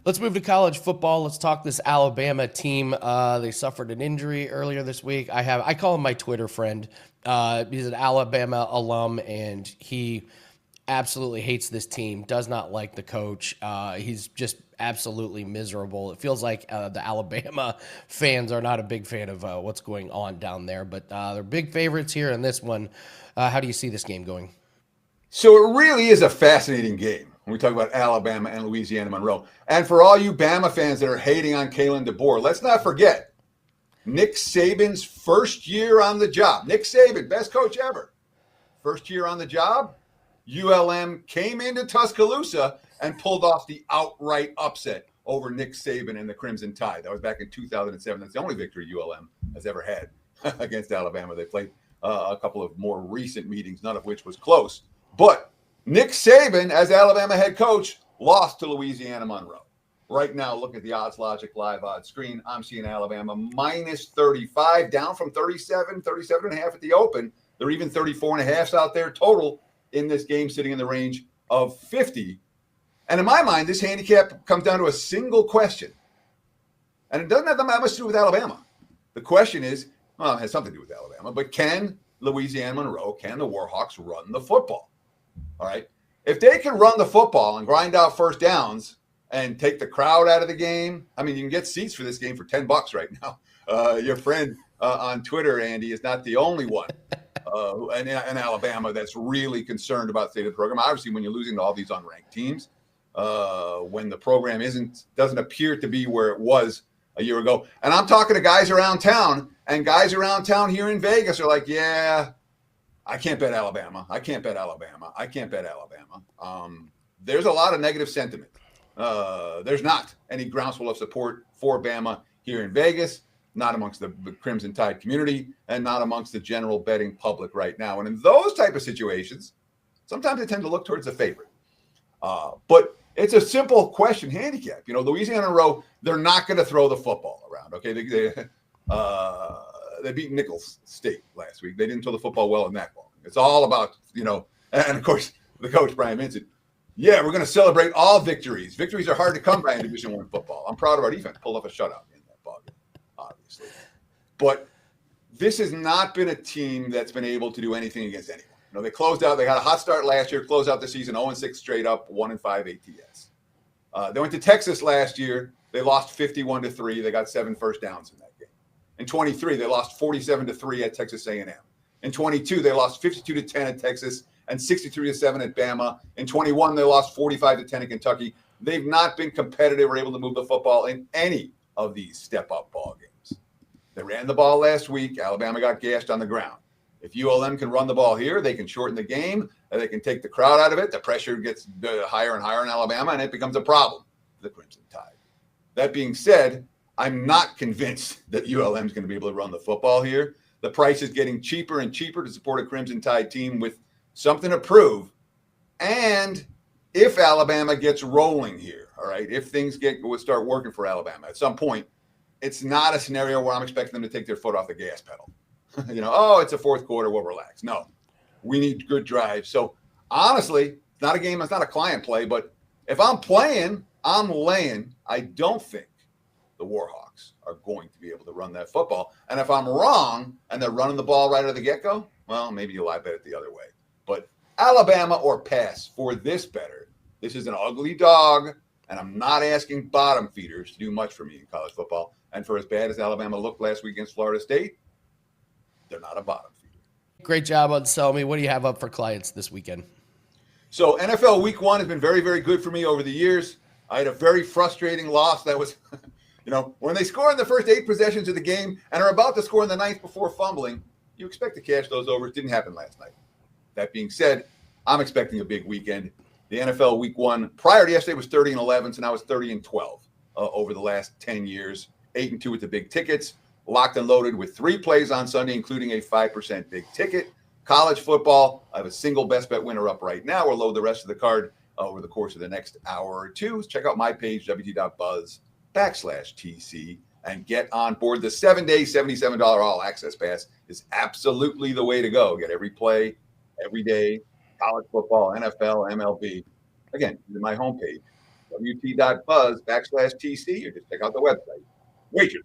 Let's move to college football. Let's talk this Alabama team. They suffered an injury earlier this week. I call him my Twitter friend. He's an Alabama alum, and he absolutely hates this team. Does not like the coach. He's just absolutely miserable. It feels like the Alabama fans are not a big fan of what's going on down there, but they're big favorites here in this one. How do you see this game going? So it really is a fascinating game when we talk about Alabama and Louisiana Monroe. And for all you Bama fans that are hating on Kalen DeBoer, let's not forget Nick Saban's first year on the job. Nick Saban, best coach ever. First year on the job, ULM came into Tuscaloosa and pulled off the outright upset over Nick Saban and the Crimson Tide. That was back in 2007. That's the only victory ULM has ever had against Alabama. They played a couple of more recent meetings, none of which was close. But Nick Saban, as Alabama head coach, lost to Louisiana Monroe. Right now, look at the Odds Logic live odds screen. I'm seeing Alabama minus 35, down from 37 and a half at the open. They're even 34 and a half out there total in this game, sitting in the range of 50. And in my mind, this handicap comes down to a single question. And it doesn't have that much to do with Alabama. The question is, well, it has something to do with Alabama, but can Louisiana Monroe, can the Warhawks run the football? All right. If they can run the football and grind out first downs and take the crowd out of the game, I mean, you can get seats for this game for $10 right now. Your friend on Twitter, Andy, is not the only one in Alabama that's really concerned about the state of the program. Obviously, when you're losing to all these unranked teams, when the program doesn't appear to be where it was a year ago. And I'm talking to guys around town, and guys around town here in Vegas are like, yeah, I can't bet Alabama. I can't bet Alabama. I can't bet Alabama. There's a lot of negative sentiment. There's not any groundswell of support for Bama here in Vegas, not amongst the Crimson Tide community, and not amongst the general betting public right now. And in those type of situations, sometimes they tend to look towards the favorite. But it's a simple question handicap. You know, Louisiana Monroe, they're not going to throw the football around. Okay, they beat Nichols State last week. They didn't throw the football well in that ball. It's all about, you know, and of course, the coach, Brian Vincent, yeah, we're going to celebrate all victories. Victories are hard to come by in Division I football. I'm proud of our defense. Pulled off a shutout in that ball game, obviously. But this has not been a team that's been able to do anything against anyone. You know, they closed out. They had a hot start last year, closed out the season 0-6 straight up, 1-5 ATS. They went to Texas last year. They lost 51-3. They got 7 first downs in that game. In 23, they lost 47-3 at Texas A&M. In 22, they lost 52-10 at Texas and 63-7 at Bama. In 21, they lost 45-10 at Kentucky. They've not been competitive or able to move the football in any of these step-up ball games. They ran the ball last week. Alabama got gashed on the ground. If ULM can run the ball here, they can shorten the game, and they can take the crowd out of it. The pressure gets higher and higher in Alabama, and it becomes a problem for the Crimson Tide. That being said, I'm not convinced that ULM is going to be able to run the football here. The price is getting cheaper and cheaper to support a Crimson Tide team with something to prove. And if Alabama gets rolling here, all right, if things would start working for Alabama at some point, it's not a scenario where I'm expecting them to take their foot off the gas pedal. You know, oh, it's a fourth quarter, we'll relax. No, we need good drives. So honestly, it's not a game, it's not a client play, but if I'm playing, I'm laying. I don't think the Warhawks are going to be able to run that football. And if I'm wrong and they're running the ball right out of the get-go, well, maybe you'll bet it the other way. But Alabama or pass for this better. This is an ugly dog, and I'm not asking bottom feeders to do much for me in college football. And for as bad as Alabama looked last week against Florida State, they're not a bottom feeder. Great job on selling me. What do you have up for clients this weekend? So NFL Week 1 has been very, very good for me over the years. I had a very frustrating loss that was, you know, when they score in the first 8 possessions of the game and are about to score in the 9th before fumbling, you expect to cash those over. It didn't happen last night. That being said, I'm expecting a big weekend. The NFL Week 1 prior to yesterday was 30-11, so now it's 30-12 over the last 10 years. 8-2 with the big tickets. Locked and loaded with 3 plays on Sunday, including a 5% big ticket. College football, I have a single best bet winner up right now. We'll load the rest of the card over the course of the next hour or two. Check out my page, wt.buzz/TC, and get on board. The 7-day, $77 all-access pass is absolutely the way to go. Get every play, every day, college football, NFL, MLB. Again, my homepage, WT.buzz/TC, or just check out the website. Wager.